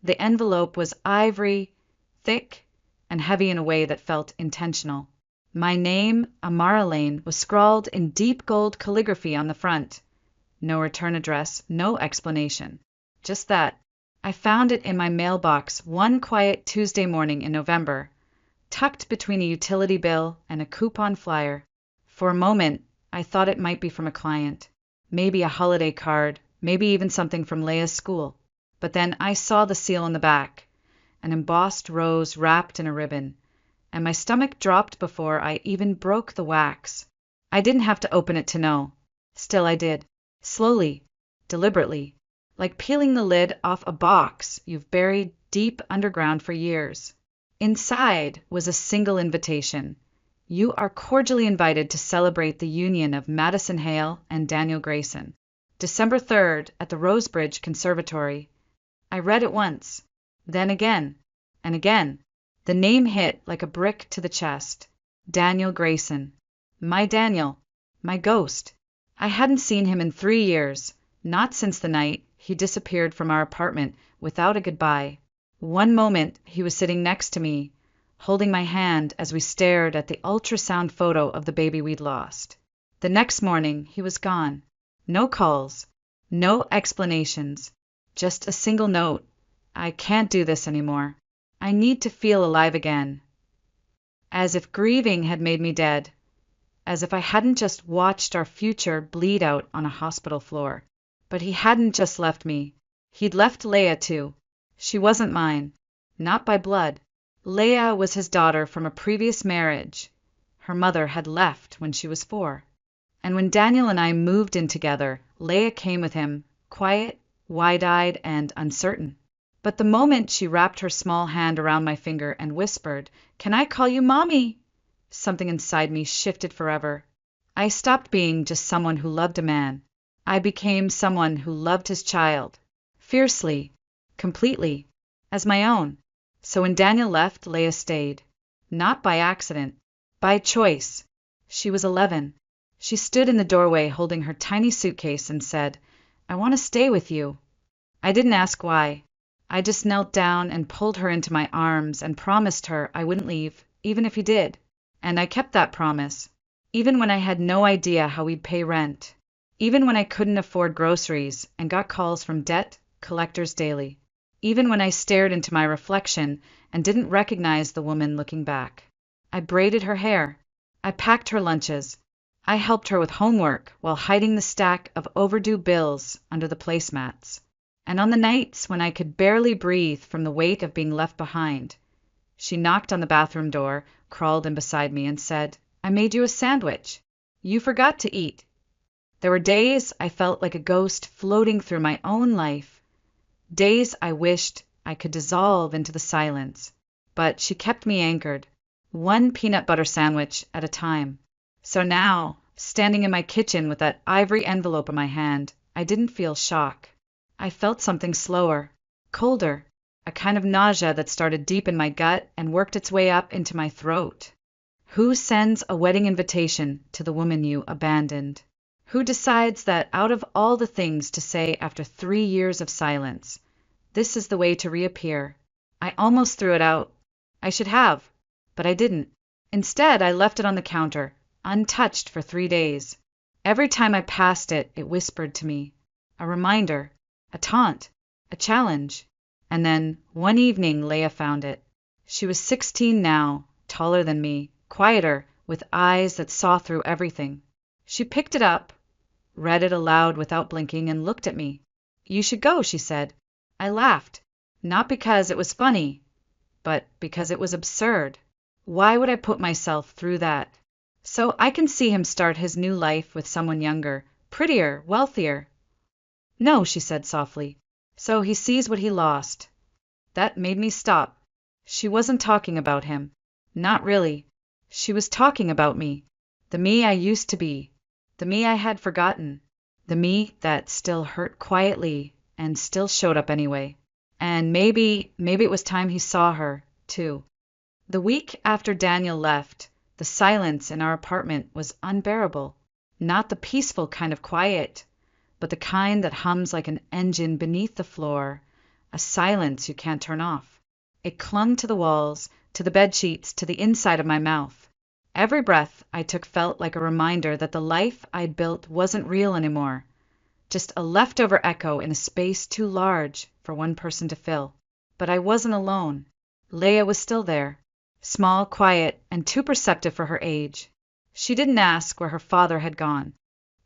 The envelope was ivory, thick, and heavy in a way that felt intentional. My name, Amara Lane, was scrawled in deep gold calligraphy on the front. No return address, no explanation. Just that. I found it in my mailbox one quiet Tuesday morning in November, tucked between a utility bill and a coupon flyer. For a moment, I thought it might be from a client. Maybe a holiday card, maybe even something from Leia's school. But then I saw the seal on the back, an embossed rose wrapped in a ribbon, and my stomach dropped before I even broke the wax. I didn't have to open it to know. Still I did. Slowly, deliberately, like peeling the lid off a box you've buried deep underground for years. Inside was a single invitation. You are cordially invited to celebrate the union of Madison Hale and Daniel Grayson. December 3rd at the Rosebridge Conservatory. I read it once, then again, and again. The name hit like a brick to the chest. Daniel Grayson. My Daniel. My ghost. I hadn't seen him in 3 years, not since the night he disappeared from our apartment without a goodbye. One moment he was sitting next to me, holding my hand as we stared at the ultrasound photo of the baby we'd lost. The next morning he was gone. No calls, no explanations, just a single note. I can't do this anymore. I need to feel alive again. As if grieving had made me dead. As if I hadn't just watched our future bleed out on a hospital floor. But he hadn't just left me. He'd left Leia too. She wasn't mine. Not by blood. Leia was his daughter from a previous marriage. Her mother had left when she was 4. And when Daniel and I moved in together, Leia came with him, quiet, wide-eyed, and uncertain. But the moment she wrapped her small hand around my finger and whispered, "Can I call you Mommy?" something inside me shifted forever. I stopped being just someone who loved a man. I became someone who loved his child. Fiercely. Completely. As my own. So when Daniel left, Leia stayed. Not by accident. By choice. She was 11. She stood in the doorway holding her tiny suitcase and said, "I want to stay with you." I didn't ask why. I just knelt down and pulled her into my arms and promised her I wouldn't leave, even if he did. And I kept that promise. Even when I had no idea how we'd pay rent. Even when I couldn't afford groceries and got calls from debt collectors daily. Even when I stared into my reflection and didn't recognize the woman looking back. I braided her hair. I packed her lunches. I helped her with homework while hiding the stack of overdue bills under the placemats. And on the nights when I could barely breathe from the weight of being left behind, she knocked on the bathroom door, crawled in beside me, and said, "I made you a sandwich. You forgot to eat." There were days I felt like a ghost floating through my own life. Days I wished I could dissolve into the silence. But she kept me anchored, one peanut butter sandwich at a time. So now, standing in my kitchen with that ivory envelope in my hand, I didn't feel shock. I felt something slower, colder, a kind of nausea that started deep in my gut and worked its way up into my throat. Who sends a wedding invitation to the woman you abandoned? Who decides that out of all the things to say after 3 years of silence, this is the way to reappear? I almost threw it out. I should have, but I didn't. Instead, I left it on the counter, untouched for 3 days. Every time I passed it, it whispered to me. A reminder, a taunt, a challenge. And then, one evening, Leia found it. She was 16 now, taller than me, quieter, with eyes that saw through everything. She picked it up, read it aloud without blinking, and looked at me. "You should go," she said. I laughed, not because it was funny, but because it was absurd. Why would I put myself through that? So I can see him start his new life with someone younger, prettier, wealthier. "No," she said softly. "So he sees what he lost." That made me stop. She wasn't talking about him. Not really. She was talking about me. The me I used to be. The me I had forgotten. The me that still hurt quietly and still showed up anyway. And maybe it was time he saw her, too. The week after Daniel left, the silence in our apartment was unbearable. Not the peaceful kind of quiet, but the kind that hums like an engine beneath the floor, a silence you can't turn off. It clung to the walls, to the bed sheets, to the inside of my mouth. Every breath I took felt like a reminder that the life I'd built wasn't real anymore, just a leftover echo in a space too large for one person to fill. But I wasn't alone. Leah was still there, small, quiet, and too perceptive for her age. She didn't ask where her father had gone.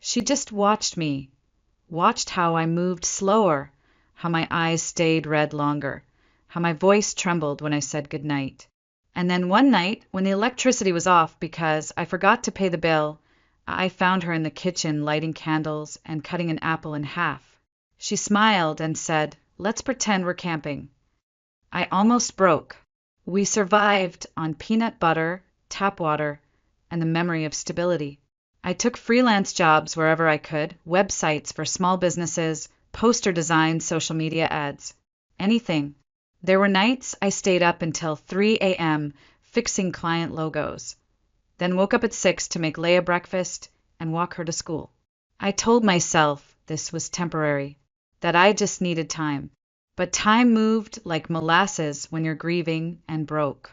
She just watched me, watched how I moved slower, how my eyes stayed red longer, how my voice trembled when I said goodnight. And then one night, when the electricity was off because I forgot to pay the bill, I found her in the kitchen lighting candles and cutting an apple in half. She smiled and said, "Let's pretend we're camping." I almost broke. We survived on peanut butter, tap water, and the memory of stability. I took freelance jobs wherever I could, websites for small businesses, poster designs, social media ads, anything. There were nights I stayed up until 3 a.m. fixing client logos, then woke up at 6 to make Leia breakfast and walk her to school. I told myself this was temporary, that I just needed time. But time moved like molasses when you're grieving and broke.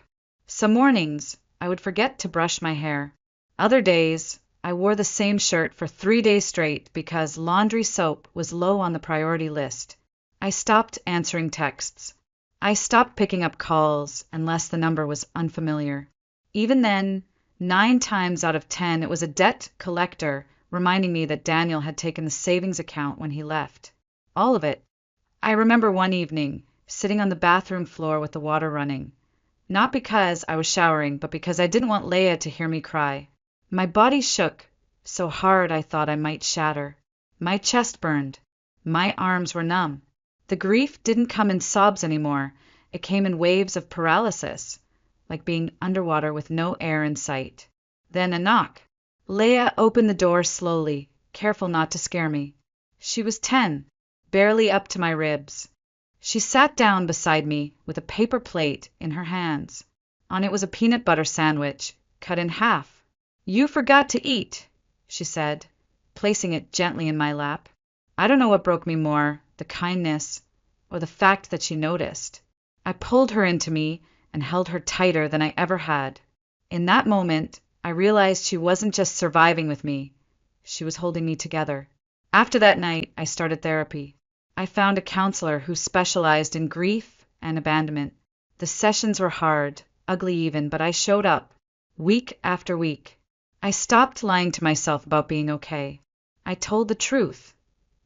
Some mornings, I would forget to brush my hair. Other days, I wore the same shirt for 3 days straight because laundry soap was low on the priority list. I stopped answering texts. I stopped picking up calls unless the number was unfamiliar. Even then, 9 times out of 10, it was a debt collector reminding me that Daniel had taken the savings account when he left. All of it. I remember one evening, sitting on the bathroom floor with the water running. Not because I was showering, but because I didn't want Leia to hear me cry. My body shook, so hard I thought I might shatter. My chest burned. My arms were numb. The grief didn't come in sobs anymore. It came in waves of paralysis, like being underwater with no air in sight. Then a knock. Leia opened the door slowly, careful not to scare me. She was 10, barely up to my ribs. She sat down beside me with a paper plate in her hands. On it was a peanut butter sandwich, cut in half. "You forgot to eat," she said, placing it gently in my lap. I don't know what broke me more, the kindness or the fact that she noticed. I pulled her into me and held her tighter than I ever had. In that moment, I realized she wasn't just surviving with me. She was holding me together. After that night, I started therapy. I found a counselor who specialized in grief and abandonment. The sessions were hard, ugly even, but I showed up, week after week. I stopped lying to myself about being okay. I told the truth,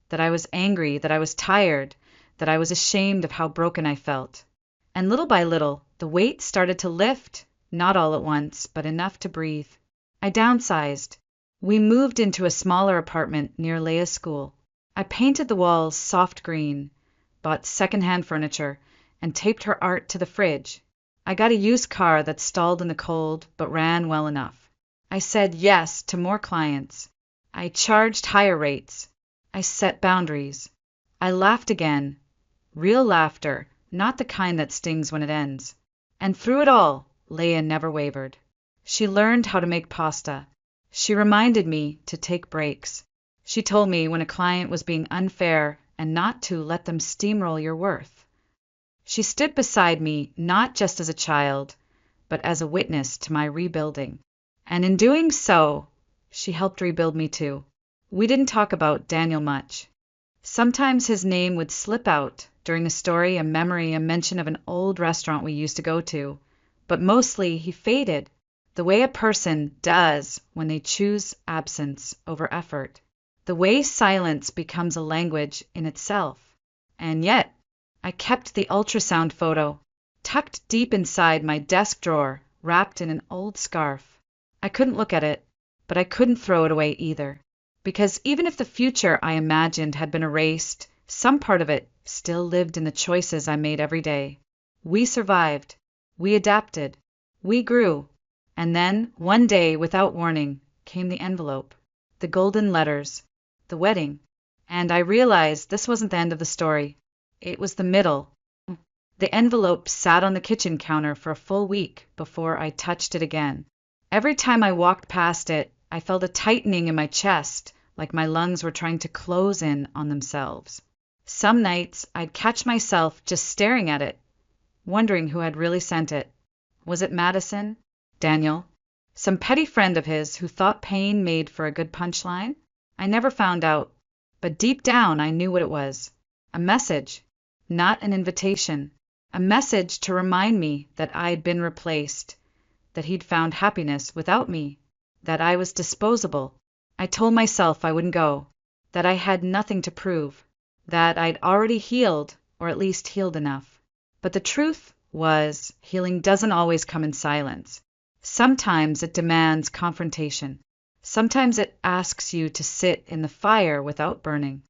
that I was angry, that I was tired, that I was ashamed of how broken I felt. And little by little, the weight started to lift, not all at once, but enough to breathe. I downsized. We moved into a smaller apartment near Leia's school. I painted the walls soft green, bought secondhand furniture, and taped her art to the fridge. I got a used car that stalled in the cold but ran well enough. I said yes to more clients. I charged higher rates. I set boundaries. I laughed again. Real laughter, not the kind that stings when it ends. And through it all, Leia never wavered. She learned how to make pasta. She reminded me to take breaks. She told me when a client was being unfair and not to let them steamroll your worth. She stood beside me not just as a child, but as a witness to my rebuilding. And in doing so, she helped rebuild me too. We didn't talk about Daniel much. Sometimes his name would slip out during a story, a memory, a mention of an old restaurant we used to go to, but mostly he faded, the way a person does when they choose absence over effort, the way silence becomes a language in itself. And yet, I kept the ultrasound photo, tucked deep inside my desk drawer, wrapped in an old scarf. I couldn't look at it, but I couldn't throw it away either. Because even if the future I imagined had been erased, some part of it still lived in the choices I made every day. We survived. We adapted. We grew. And then, one day, without warning, came the envelope, the golden letters, the wedding. And I realized this wasn't the end of the story. It was the middle. The envelope sat on the kitchen counter for a full week before I touched it again. Every time I walked past it, I felt a tightening in my chest, like my lungs were trying to close in on themselves. Some nights I'd catch myself just staring at it, wondering who had really sent it. Was it Madison? Daniel? Some petty friend of his who thought pain made for a good punchline? I never found out, but deep down I knew what it was. A message, not an invitation. A message to remind me that I'd been replaced, that he'd found happiness without me, that I was disposable. I told myself I wouldn't go, that I had nothing to prove, that I'd already healed, or at least healed enough. But the truth was, healing doesn't always come in silence. Sometimes it demands confrontation. Sometimes it asks you to sit in the fire without burning.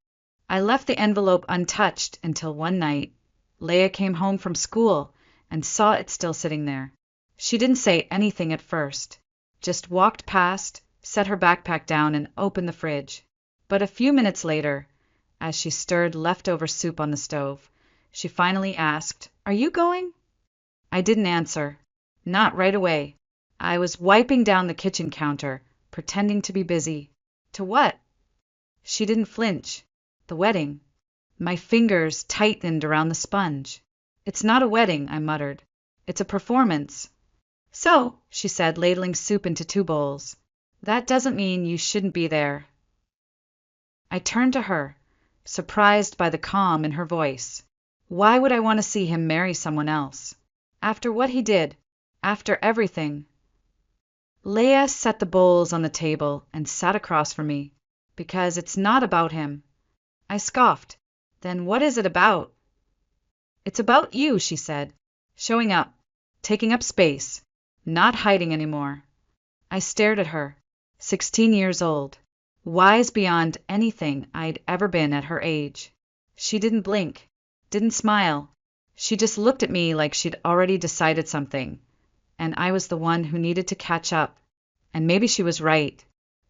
I left the envelope untouched until one night, Leah came home from school and saw it still sitting there. She didn't say anything at first, just walked past, set her backpack down, and opened the fridge. But a few minutes later, as she stirred leftover soup on the stove, she finally asked, "Are you going?" I didn't answer. Not right away. I was wiping down the kitchen counter, pretending to be busy. To what? She didn't flinch. The wedding. My fingers tightened around the sponge. "It's not a wedding," I muttered. "It's a performance." "So," she said, ladling soup into 2 bowls, "that doesn't mean you shouldn't be there." I turned to her, surprised by the calm in her voice. Why would I want to see him marry someone else? After what he did, after everything. Leah set the bowls on the table and sat across from me. "Because it's not about him." I scoffed. "Then what is it about?" "It's about you," she said. "Showing up, taking up space, not hiding anymore." I stared at her, 16 years old, wise beyond anything I'd ever been at her age. She didn't blink, didn't smile. She just looked at me like she'd already decided something, and I was the one who needed to catch up. And maybe she was right.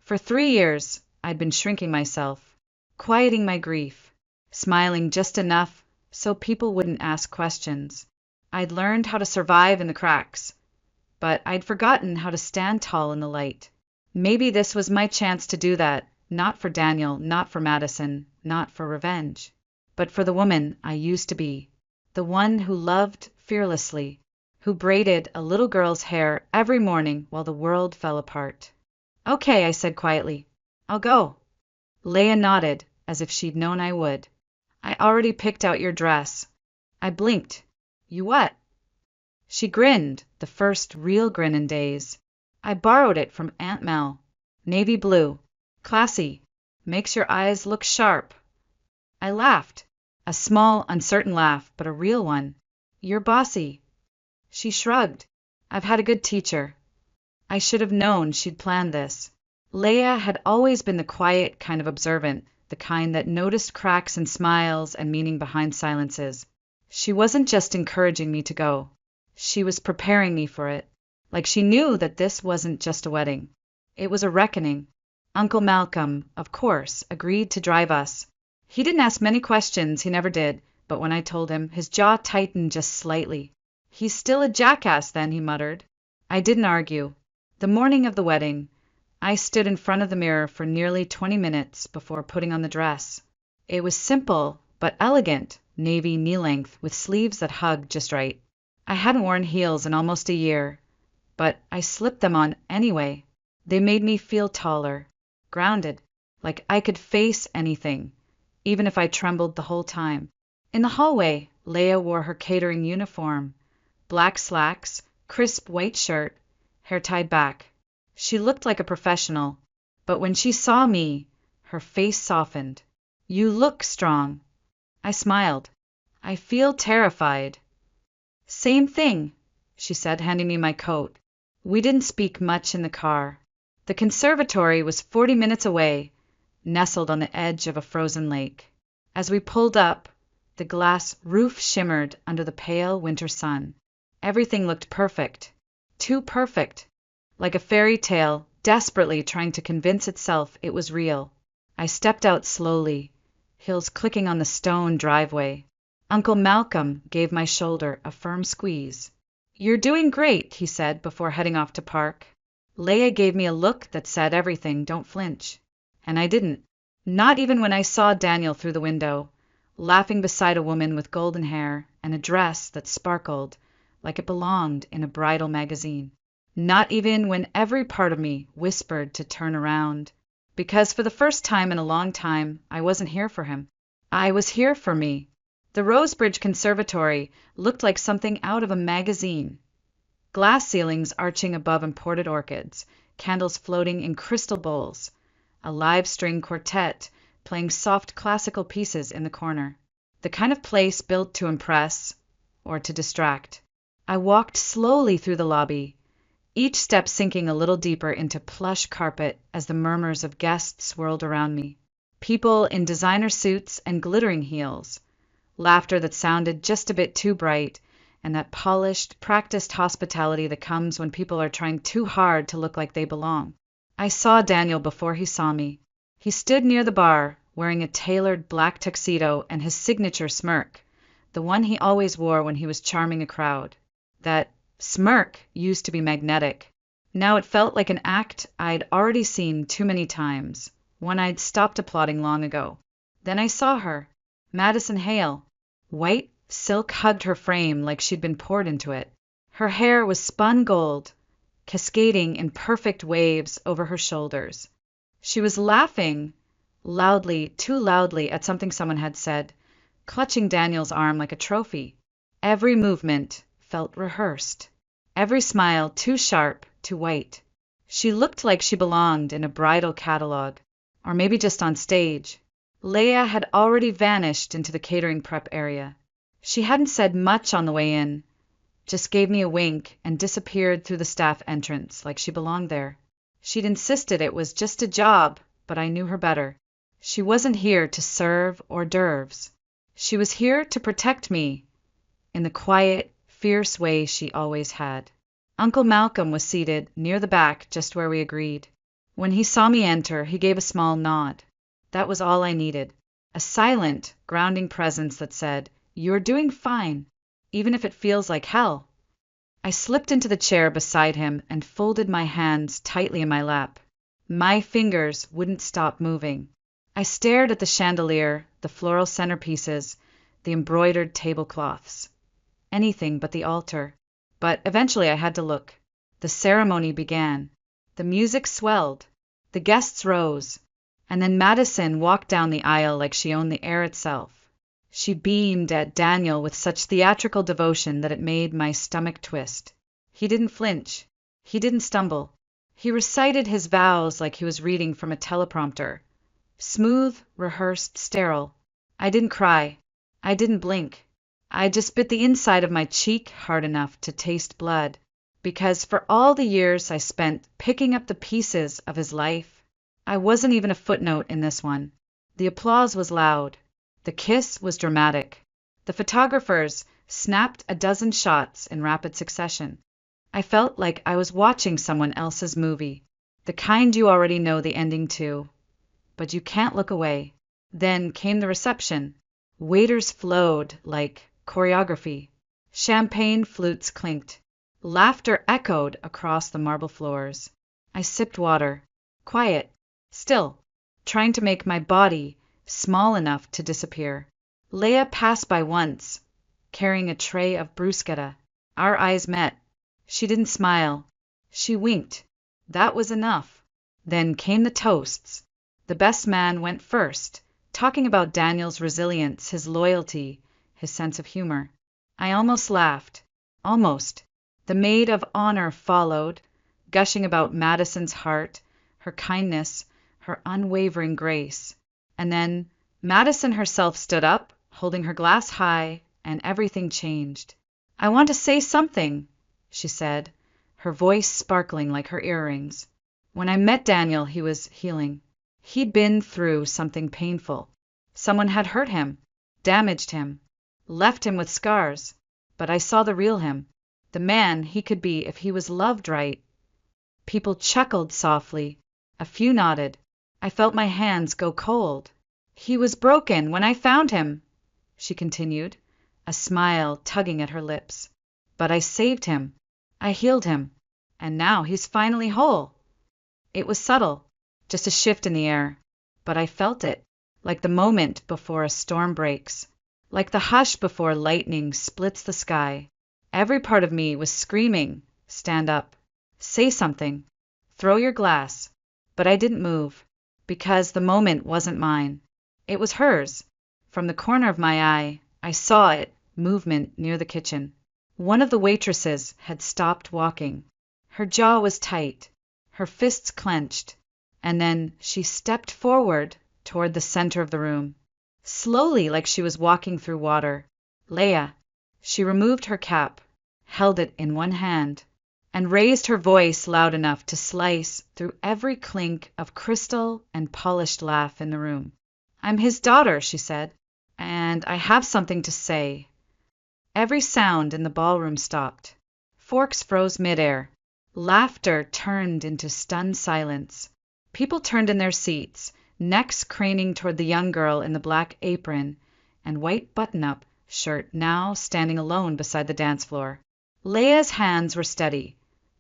For 3 years, I'd been shrinking myself, quieting my grief, smiling just enough so people wouldn't ask questions. I'd learned how to survive in the cracks, but I'd forgotten how to stand tall in the light. Maybe this was my chance to do that, not for Daniel, not for Madison, not for revenge, but for the woman I used to be, the one who loved fearlessly, who braided a little girl's hair every morning while the world fell apart. "Okay," I said quietly. "I'll go." Leah nodded, as if she'd known I would. "I already picked out your dress." I blinked. "You what?" She grinned, the first real grin in days. "I borrowed it from Aunt Mel. Navy blue. Classy. Makes your eyes look sharp." I laughed. A small, uncertain laugh, but a real one. "You're bossy." She shrugged. "I've had a good teacher." I should have known she'd planned this. Leah had always been the quiet kind of observant, the kind that noticed cracks in smiles and meaning behind silences. She wasn't just encouraging me to go. She was preparing me for it. Like she knew that this wasn't just a wedding. It was a reckoning. Uncle Malcolm, of course, agreed to drive us. He didn't ask many questions, he never did, but when I told him, his jaw tightened just slightly. "He's still a jackass then," he muttered. I didn't argue. The morning of the wedding, I stood in front of the mirror for nearly 20 minutes before putting on the dress. It was simple, but elegant, navy knee-length with sleeves that hugged just right. I hadn't worn heels in almost a year, but I slipped them on anyway. They made me feel taller, grounded, like I could face anything, even if I trembled the whole time. In the hallway, Leah wore her catering uniform, black slacks, crisp white shirt, hair tied back. She looked like a professional, but when she saw me, her face softened. "You look strong." I smiled. "I feel terrified." "Same thing," she said, handing me my coat. We didn't speak much in the car. The conservatory was 40 minutes away, nestled on the edge of a frozen lake. As we pulled up, the glass roof shimmered under the pale winter sun. Everything looked perfect. Too perfect. Like a fairy tale, desperately trying to convince itself it was real. I stepped out slowly, heels clicking on the stone driveway. Uncle Malcolm gave my shoulder a firm squeeze. "You're doing great," he said before heading off to park. Leah gave me a look that said everything, "Don't flinch." And I didn't. Not even when I saw Daniel through the window, laughing beside a woman with golden hair and a dress that sparkled like it belonged in a bridal magazine. Not even when every part of me whispered to turn around, because for the first time in a long time, I wasn't here for him. I was here for me. The Rosebridge Conservatory looked like something out of a magazine. Glass ceilings arching above imported orchids, candles floating in crystal bowls, a live string quartet playing soft classical pieces in the corner. The kind of place built to impress or to distract. I walked slowly through the lobby, each step sinking a little deeper into plush carpet as the murmurs of guests swirled around me. People in designer suits and glittering heels, laughter that sounded just a bit too bright, and that polished, practiced hospitality that comes when people are trying too hard to look like they belong. I saw Daniel before he saw me. He stood near the bar, wearing a tailored black tuxedo and his signature smirk, the one he always wore when he was charming a crowd. That smirk used to be magnetic. Now it felt like an act I'd already seen too many times, one I'd stopped applauding long ago. Then I saw her, Madison Hale. White silk hugged her frame like she'd been poured into it. Her hair was spun gold, cascading in perfect waves over her shoulders. She was laughing, loudly, too loudly, at something someone had said, clutching Daniel's arm like a trophy. Every movement felt rehearsed. Every smile too sharp, too white. She looked like she belonged in a bridal catalog, or maybe just on stage. Leia had already vanished into the catering prep area. She hadn't said much on the way in, just gave me a wink and disappeared through the staff entrance like she belonged there. She'd insisted it was just a job, but I knew her better. She wasn't here to serve hors d'oeuvres. She was here to protect me in the quiet, fierce way she always had. Uncle Malcolm was seated near the back, just where we agreed. When he saw me enter, he gave a small nod. That was all I needed. A silent, grounding presence that said, "You're doing fine, even if it feels like hell." I slipped into the chair beside him and folded my hands tightly in my lap. My fingers wouldn't stop moving. I stared at the chandelier, the floral centerpieces, the embroidered tablecloths. Anything but the altar. But eventually I had to look. The ceremony began. The music swelled. The guests rose. And then Madison walked down the aisle like she owned the air itself. She beamed at Daniel with such theatrical devotion that it made my stomach twist. He didn't flinch. He didn't stumble. He recited his vows like he was reading from a teleprompter. Smooth, rehearsed, sterile. I didn't cry. I didn't blink. I just bit the inside of my cheek hard enough to taste blood, because for all the years I spent picking up the pieces of his life, I wasn't even a footnote in this one. The applause was loud. The kiss was dramatic. The photographers snapped a dozen shots in rapid succession. I felt like I was watching someone else's movie, the kind you already know the ending to, but you can't look away. Then came the reception. Waiters flowed like choreography. Champagne flutes clinked. Laughter echoed across the marble floors. I sipped water. Quiet. Still. Trying to make my body small enough to disappear. Leia passed by once, carrying a tray of bruschetta. Our eyes met. She didn't smile. She winked. That was enough. Then came the toasts. The best man went first, talking about Daniel's resilience, his loyalty, his sense of humor. I almost laughed. Almost. The maid of honor followed, gushing about Madison's heart, her kindness, her unwavering grace. And then Madison herself stood up, holding her glass high, and everything changed. "I want to say something," she said, her voice sparkling like her earrings. When I met Daniel, he was healing. He'd been through something painful. Someone had hurt him, damaged him, left him with scars. But I saw the real him, the man he could be if he was loved right. People chuckled softly. A few nodded. I felt my hands go cold. "He was broken when I found him," she continued, a smile tugging at her lips. "But I saved him. I healed him. And now he's finally whole." It was subtle, just a shift in the air. But I felt it. like the moment before a storm breaks, like the hush before lightning splits the sky. Every part of me was screaming, stand up, say something, throw your glass. But I didn't move, because the moment wasn't mine. It was hers. From the corner of my eye, I saw it, movement near the kitchen. One of the waitresses had stopped walking. Her jaw was tight, her fists clenched, and then she stepped forward toward the center of the room. Slowly, like she was walking through water. Leah. She removed her cap, held it in one hand, and raised her voice loud enough to slice through every clink of crystal and polished laugh in the room. "I'm his daughter," she said, "and I have something to say." Every sound in the ballroom stopped. Forks froze midair. Laughter turned into stunned silence. People turned in their seats, necks craning toward the young girl in the black apron and white button-up shirt now standing alone beside the dance floor. Leah's hands were steady,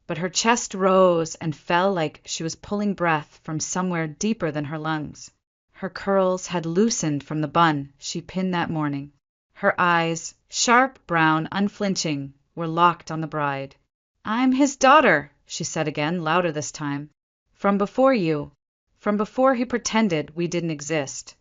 but her chest rose and fell like she was pulling breath from somewhere deeper than her lungs. Her curls had loosened from the bun she pinned that morning. Her eyes, sharp, brown, unflinching, were locked on the bride. "I'm his daughter," she said again, louder this time. "From before you. From before he pretended we didn't exist."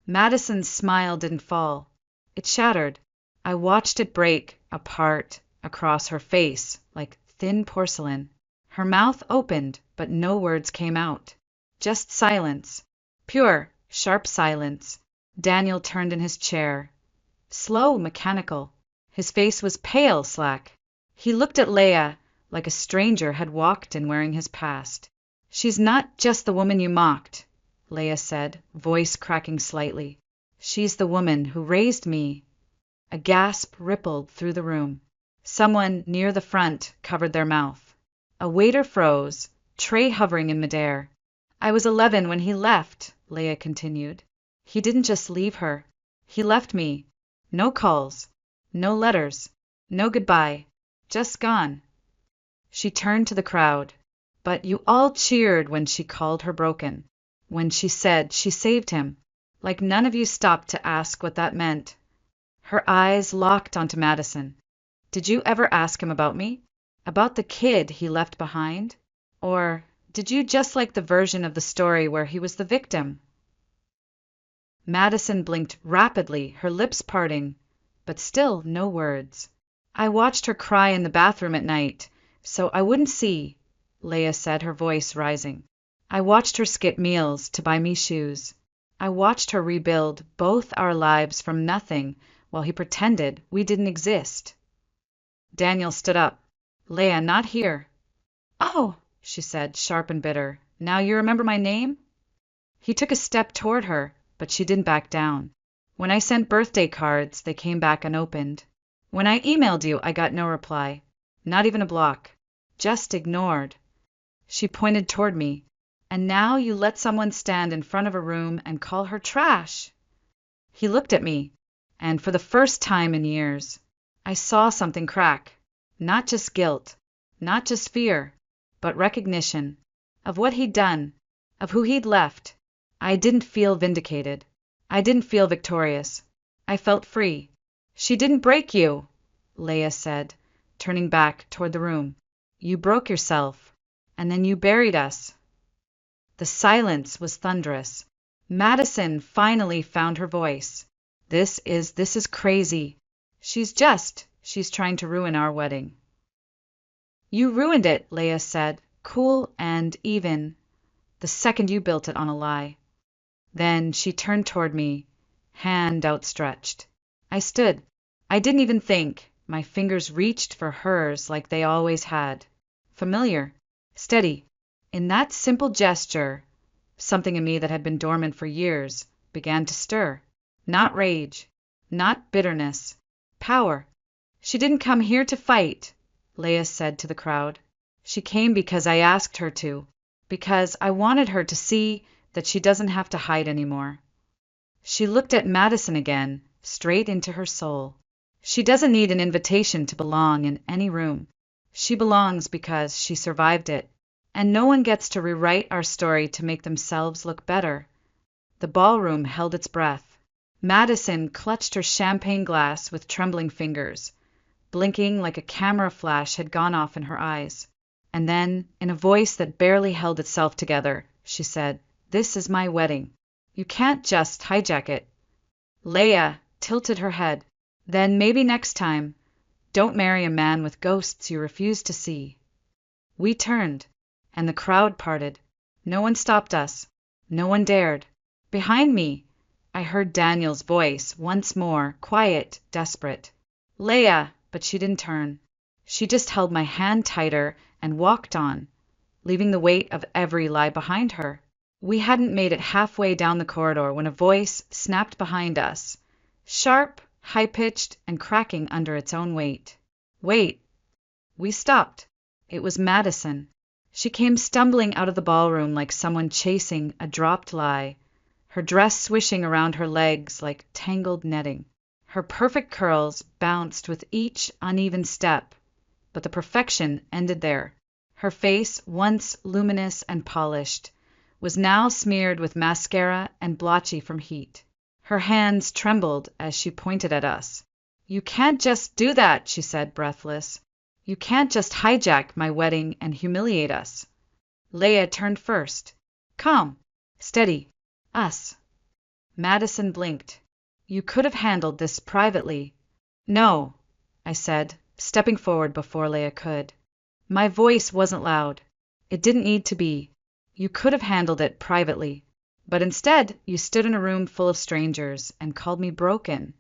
Madison's smile didn't fall. It shattered. I watched it break apart across her face like thin porcelain. Her mouth opened, but no words came out. Just silence. Pure, sharp silence. Daniel turned in his chair. Slow, mechanical. His face was pale, slack. He looked at Leah like a stranger had walked in wearing his past. "She's not just the woman you mocked," Leah said, voice cracking slightly. "She's the woman who raised me." A gasp rippled through the room. Someone near the front covered their mouth. A waiter froze, tray hovering in midair. "I was 11 when he left," Leah continued. "He didn't just leave her. He left me. No calls, no letters, no goodbye. Just gone." She turned to the crowd. "But you all cheered when she called her broken, when she said she saved him. Like none of you stopped to ask what that meant." Her eyes locked onto Madison. "Did you ever ask him about me? About the kid he left behind? Or did you just like the version of the story where he was the victim?" Madison blinked rapidly, her lips parting, but still no words. "I watched her cry in the bathroom at night, so I wouldn't see," Leah said, her voice rising. "I watched her skip meals to buy me shoes. I watched her rebuild both our lives from nothing while he pretended we didn't exist." Daniel stood up. "Leah, not here." "Oh," she said, sharp and bitter. "Now you remember my name?" He took a step toward her, but she didn't back down. "When I sent birthday cards, they came back unopened. When I emailed you, I got no reply. Not even a block. Just ignored." She pointed toward me. "And now you let someone stand in front of a room and call her trash." He looked at me, and for the first time in years, I saw something crack. Not just guilt, not just fear, but recognition of what he'd done, of who he'd left. I didn't feel vindicated. I didn't feel victorious. I felt free. "She didn't break you," Leah said, turning back toward the room. "You broke yourself, and then you buried us." The silence was thunderous. Madison finally found her voice. This is crazy. She's trying to ruin our wedding." "You ruined it," Leah said, cool and even, "the second you built it on a lie." Then she turned toward me, hand outstretched. I stood. I didn't even think. My fingers reached for hers like they always had. Familiar, steady. In that simple gesture, something in me that had been dormant for years began to stir. Not rage, not bitterness, power. "She didn't come here to fight," Leah said to the crowd. "She came because I asked her to, because I wanted her to see that she doesn't have to hide anymore." She looked at Madison again, straight into her soul. "She doesn't need an invitation to belong in any room. She belongs because she survived it, and no one gets to rewrite our story to make themselves look better. The ballroom held its breath. Madison clutched her champagne glass with trembling fingers. Blinking like a camera flash had gone off in her eyes. And then, in a voice that barely held itself together, she said, "This is my wedding. You can't just hijack it." Leia tilted her head. "Then maybe next time, don't marry a man with ghosts you refuse to see." We turned, and the crowd parted. No one stopped us. No one dared. Behind me, I heard Daniel's voice once more, quiet, desperate. "Leia," but she didn't turn. She just held my hand tighter and walked on, leaving the weight of every lie behind her. We hadn't made it halfway down the corridor when a voice snapped behind us, sharp, high-pitched, and cracking under its own weight. "Wait!" We stopped. It was Madison. She came stumbling out of the ballroom like someone chasing a dropped lie, her dress swishing around her legs like tangled netting. Her perfect curls bounced with each uneven step, but the perfection ended there. Her face, once luminous and polished, was now smeared with mascara and blotchy from heat. Her hands trembled as she pointed at us. "You can't just do that," she said, breathless. "You can't just hijack my wedding and humiliate us." Leia turned first. "Calm. Steady. Us." Madison blinked. "You could have handled this privately." "No," I said, stepping forward before Leia could. My voice wasn't loud. It didn't need to be. "You could have handled it privately. But instead, you stood in a room full of strangers and called me broken,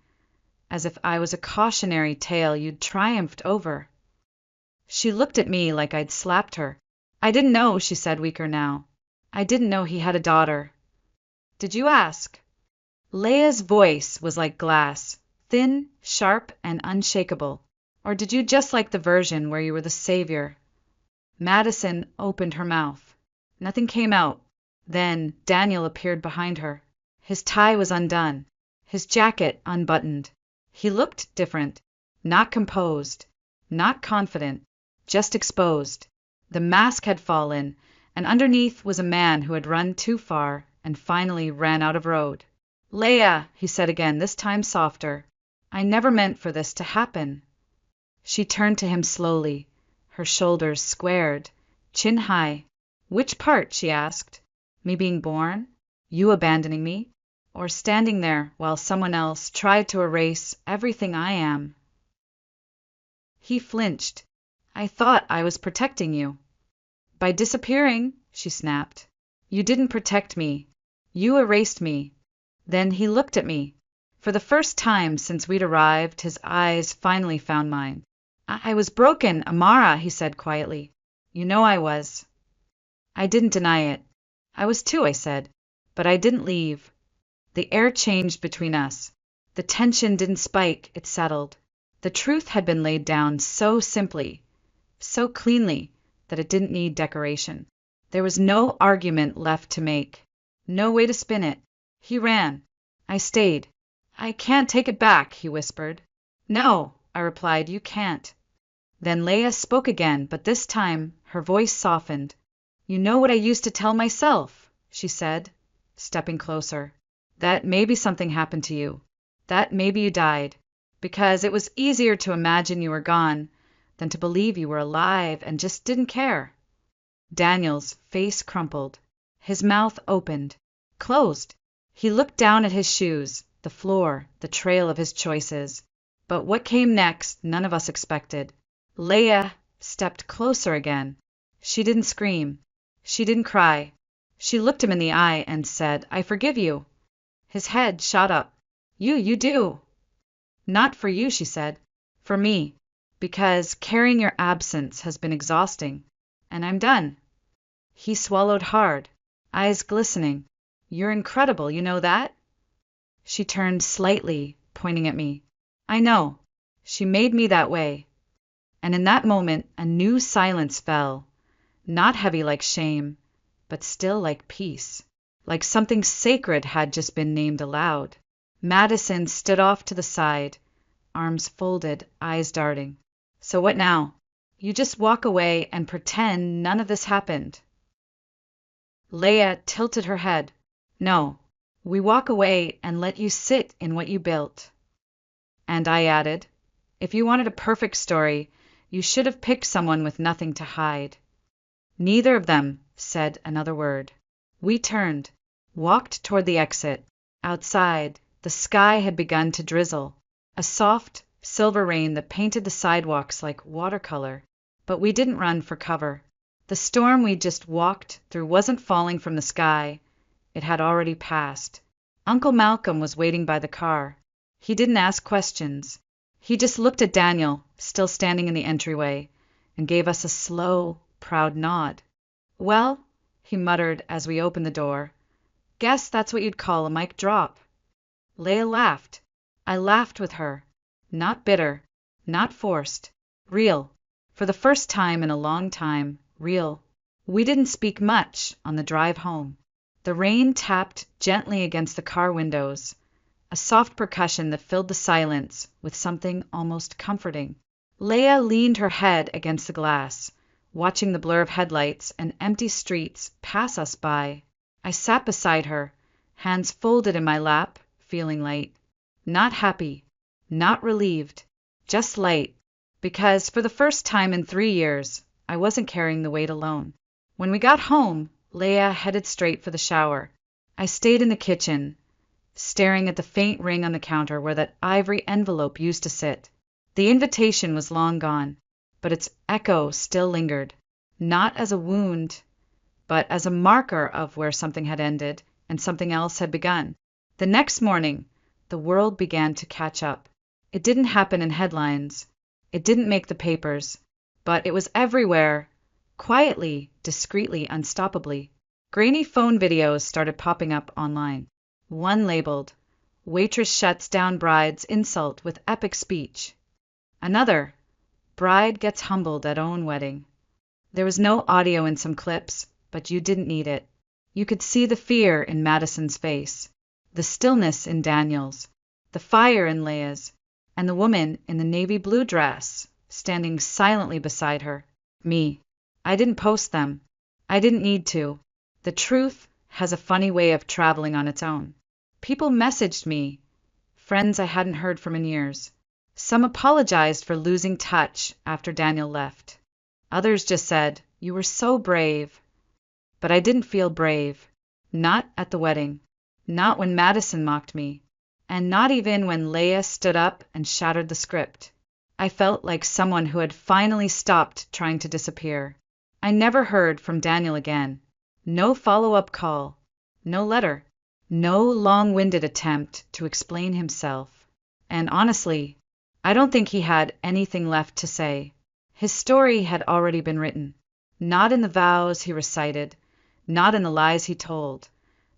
as if I was a cautionary tale you'd triumphed over." She looked at me like I'd slapped her. "I didn't know," she said, weaker now. "I didn't know he had a daughter." "Did you ask?" Leia's voice was like glass, thin, sharp, and unshakable. "Or did you just like the version where you were the savior?" Madison opened her mouth. Nothing came out. Then Daniel appeared behind her. His tie was undone, his jacket unbuttoned. He looked different, not composed, not confident, just exposed. The mask had fallen, and underneath was a man who had run too far and finally ran out of road. "Leia," he said again, this time softer, "I never meant for this to happen." She turned to him slowly, her shoulders squared, chin high. "Which part?" she asked. "Me being born? You abandoning me? Or standing there while someone else tried to erase everything I am?" He flinched. "I thought I was protecting you." "By disappearing," she snapped. "You didn't protect me. You erased me." Then he looked at me. For the first time since we'd arrived, his eyes finally found mine. I was broken, Amara," he said quietly. "You know I was." I didn't deny it. "I was too," I said. "But I didn't leave." The air changed between us. The tension didn't spike, it settled. The truth had been laid down so simply, so cleanly, that it didn't need decoration. There was no argument left to make, no way to spin it. He ran. I stayed. "I can't take it back," he whispered. "No," I replied, "you can't." Then Leia spoke again, but this time her voice softened. "You know what I used to tell myself," she said, stepping closer. "That maybe something happened to you. That maybe you died. Because it was easier to imagine you were gone than to believe you were alive and just didn't care." Daniel's face crumpled. His mouth opened, closed. He looked down at his shoes, the floor, the trail of his choices. But what came next none of us expected. Leia stepped closer again. She didn't scream. She didn't cry. She looked him in the eye and said, "I forgive you." His head shot up. You do." "Not for you," she said. "For me. Because carrying your absence has been exhausting. And I'm done." He swallowed hard, eyes glistening. "You're incredible, you know that?" She turned slightly, pointing at me. "I know. She made me that way." And in that moment a new silence fell, not heavy like shame, but still like peace, like something sacred had just been named aloud. Madison stood off to the side, arms folded, eyes darting. "So what now? You just walk away and pretend none of this happened?" Leia tilted her head. "No. We walk away and let you sit in what you built." And I added, "If you wanted a perfect story, you should have picked someone with nothing to hide." Neither of them said another word. We turned, walked toward the exit. Outside, the sky had begun to drizzle, a soft, silver rain that painted the sidewalks like watercolor. But we didn't run for cover. The storm we just walked through wasn't falling from the sky. It had already passed. Uncle Malcolm was waiting by the car. He didn't ask questions. He just looked at Daniel, still standing in the entryway, and gave us a slow, proud nod. "Well," he muttered as we opened the door, "guess that's what you'd call a mic drop." Leah laughed. I laughed with her. Not bitter, not forced. Real. For the first time in a long time, real. We didn't speak much on the drive home. The rain tapped gently against the car windows, a soft percussion that filled the silence with something almost comforting. Leah leaned her head against the glass, watching the blur of headlights and empty streets pass us by. I sat beside her, hands folded in my lap, feeling light. Not happy, not relieved, just light, because for the first time in 3 years, I wasn't carrying the weight alone. When we got home, Leah headed straight for the shower. I stayed in the kitchen, staring at the faint ring on the counter where that ivory envelope used to sit. The invitation was long gone, but its echo still lingered, not as a wound, but as a marker of where something had ended and something else had begun. The next morning, the world began to catch up. It didn't happen in headlines. It didn't make the papers, but it was everywhere, quietly, discreetly, unstoppably. Grainy phone videos started popping up online. One labeled, "Waitress shuts down bride's insult with epic speech." Another, "Bride gets humbled at own wedding." There was no audio in some clips, but you didn't need it. You could see the fear in Madison's face, the stillness in Daniel's, the fire in Leah's, and the woman in the navy blue dress standing silently beside her. Me. I didn't post them. I didn't need to. The truth has a funny way of traveling on its own. People messaged me, friends I hadn't heard from in years. Some apologized for losing touch after Daniel left. Others just said, "You were so brave." But I didn't feel brave. Not at the wedding. Not when Madison mocked me. And not even when Leah stood up and shattered the script. I felt like someone who had finally stopped trying to disappear. I never heard from Daniel again. No follow-up call. No letter. No long-winded attempt to explain himself. And honestly, I don't think he had anything left to say. His story had already been written. Not in the vows he recited, not in the lies he told,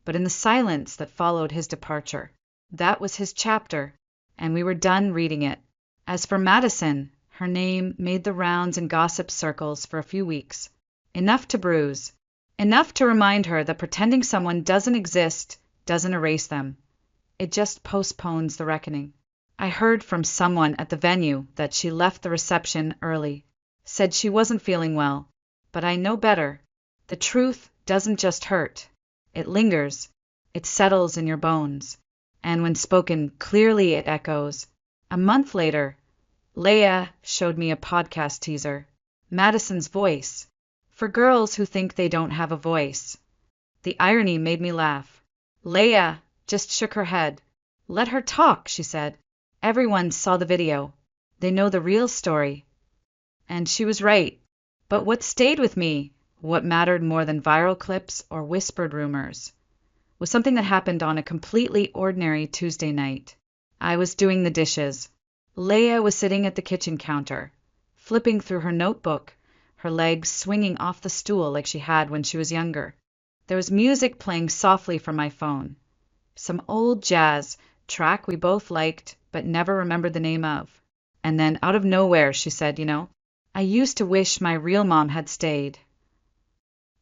but in the silence that followed his departure. That was his chapter, and we were done reading it. As for Madison, her name made the rounds in gossip circles for a few weeks. Enough to bruise. Enough to remind her that pretending someone doesn't exist doesn't erase them. It just postpones the reckoning. I heard from someone at the venue that she left the reception early. Said she wasn't feeling well. But I know better. The truth doesn't just hurt. It lingers. It settles in your bones. And when spoken clearly, it echoes. A month later, Leah showed me a podcast teaser. Madison's voice. For girls who think they don't have a voice. The irony made me laugh. Leah just shook her head. "Let her talk," she said. "Everyone saw the video. They know the real story." And she was right. But what stayed with me, what mattered more than viral clips or whispered rumors, was something that happened on a completely ordinary Tuesday night. I was doing the dishes. Leah was sitting at the kitchen counter, flipping through her notebook, her legs swinging off the stool like she had when she was younger. There was music playing softly from my phone. Some old jazz track we both liked but never remembered the name of. And then out of nowhere she said, "I used to wish my real mom had stayed."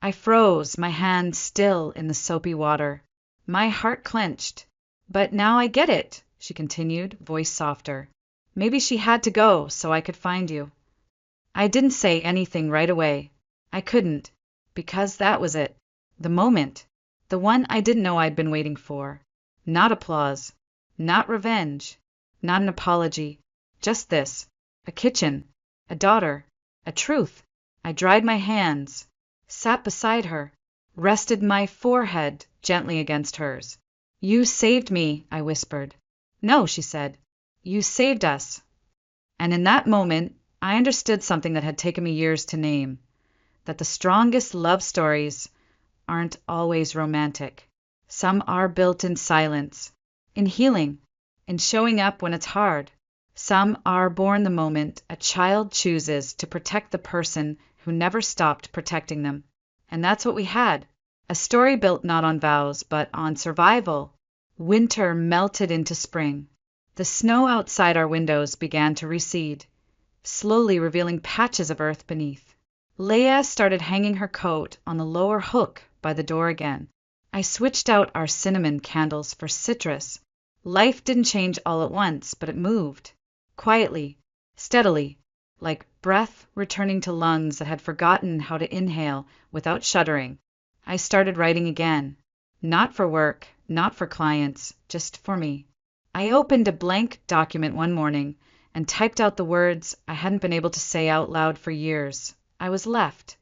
I froze, my hand still in the soapy water. My heart clenched. "But now I get it," she continued, voice softer. "Maybe she had to go so I could find you." I didn't say anything right away. I couldn't, because that was it. The moment. The one I didn't know I'd been waiting for. Not applause. Not revenge. Not an apology. Just this. A kitchen. A daughter. A truth. I dried my hands. Sat beside her. Rested my forehead gently against hers. You saved me, I whispered. No, she said. You saved us. And in that moment, I understood something that had taken me years to name. That the strongest love stories aren't always romantic. Some are built in silence, in healing, in showing up when it's hard. Some are born the moment a child chooses to protect the person who never stopped protecting them. And that's what we had. A story built not on vows, but on survival. Winter melted into spring. The snow outside our windows began to recede, slowly revealing patches of earth beneath. Leia started hanging her coat on the lower hook by the door again. I switched out our cinnamon candles for citrus. Life didn't change all at once, but it moved. Quietly, steadily, like breath returning to lungs that had forgotten how to inhale without shuddering. I started writing again. Not for work, not for clients, just for me. I opened a blank document one morning and typed out the words I hadn't been able to say out loud for years. I was left.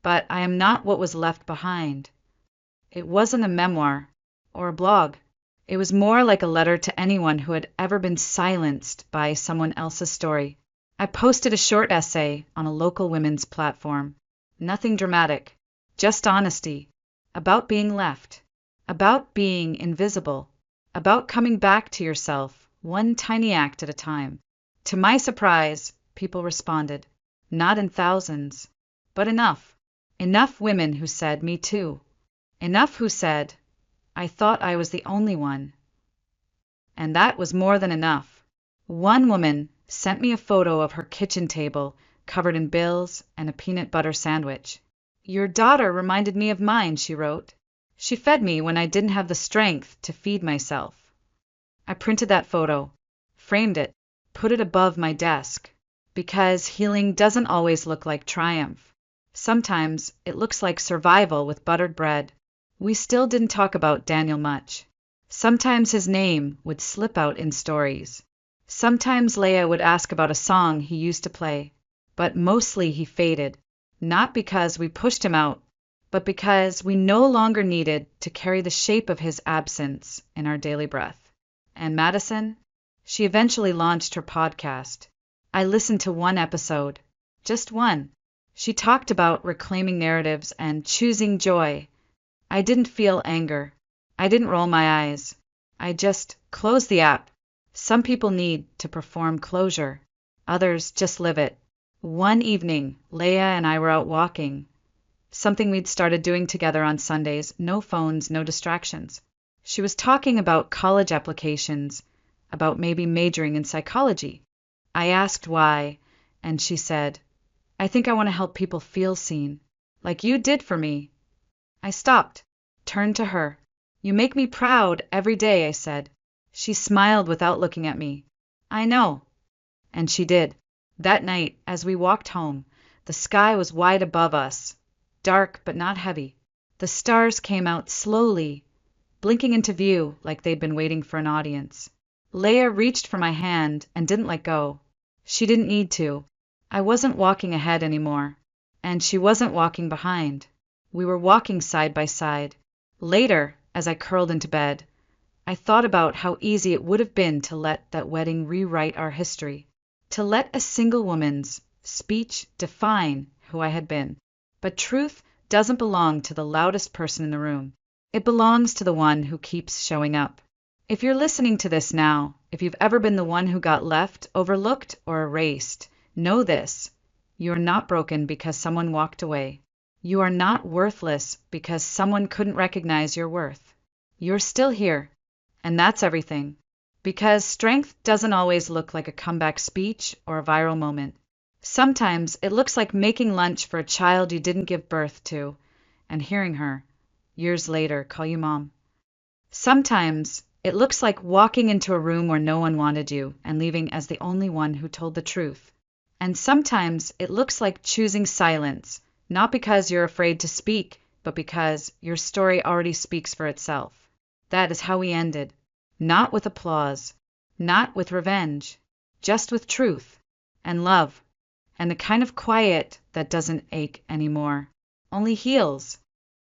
But I am not what was left behind. It wasn't a memoir or a blog. It was more like a letter to anyone who had ever been silenced by someone else's story. I posted a short essay on a local women's platform. Nothing dramatic, just honesty. About being left. About being invisible. About coming back to yourself, one tiny act at a time. To my surprise, people responded. Not in thousands, but enough. Enough women who said, me too. Enough who said, I thought I was the only one. And that was more than enough. One woman sent me a photo of her kitchen table covered in bills and a peanut butter sandwich. Your daughter reminded me of mine, she wrote. She fed me when I didn't have the strength to feed myself. I printed that photo, framed it, put it above my desk, because healing doesn't always look like triumph. Sometimes it looks like survival with buttered bread. We still didn't talk about Daniel much. Sometimes his name would slip out in stories. Sometimes Leia would ask about a song he used to play, but mostly he faded, not because we pushed him out, but because we no longer needed to carry the shape of his absence in our daily breath. And Madison? She eventually launched her podcast. I listened to one episode, just one. She talked about reclaiming narratives and choosing joy. I didn't feel anger. I didn't roll my eyes. I just closed the app. Some people need to perform closure. Others just live it. One evening, Leia and I were out walking. Something we'd started doing together on Sundays, no phones, no distractions. She was talking about college applications, about maybe majoring in psychology. I asked why, and she said, I think I want to help people feel seen, like you did for me. I stopped, turned to her. You make me proud every day, I said. She smiled without looking at me. I know. And she did. That night, as we walked home, the sky was wide above us, dark but not heavy. The stars came out slowly, blinking into view like they'd been waiting for an audience. Leia reached for my hand and didn't let go. She didn't need to. I wasn't walking ahead anymore, and she wasn't walking behind. We were walking side by side. Later, as I curled into bed, I thought about how easy it would have been to let that wedding rewrite our history, to let a single woman's speech define who I had been. But truth doesn't belong to the loudest person in the room. It belongs to the one who keeps showing up. If you're listening to this now, if you've ever been the one who got left, overlooked, or erased, know this. You are not broken because someone walked away. You are not worthless because someone couldn't recognize your worth. You're still here, and that's everything. Because strength doesn't always look like a comeback speech or a viral moment. Sometimes it looks like making lunch for a child you didn't give birth to, and hearing her, years later, call you mom. Sometimes it looks like walking into a room where no one wanted you and leaving as the only one who told the truth. And sometimes it looks like choosing silence, not because you're afraid to speak, but because your story already speaks for itself. That is how we ended. Not with applause, not with revenge, just with truth and love and the kind of quiet that doesn't ache anymore, only heals.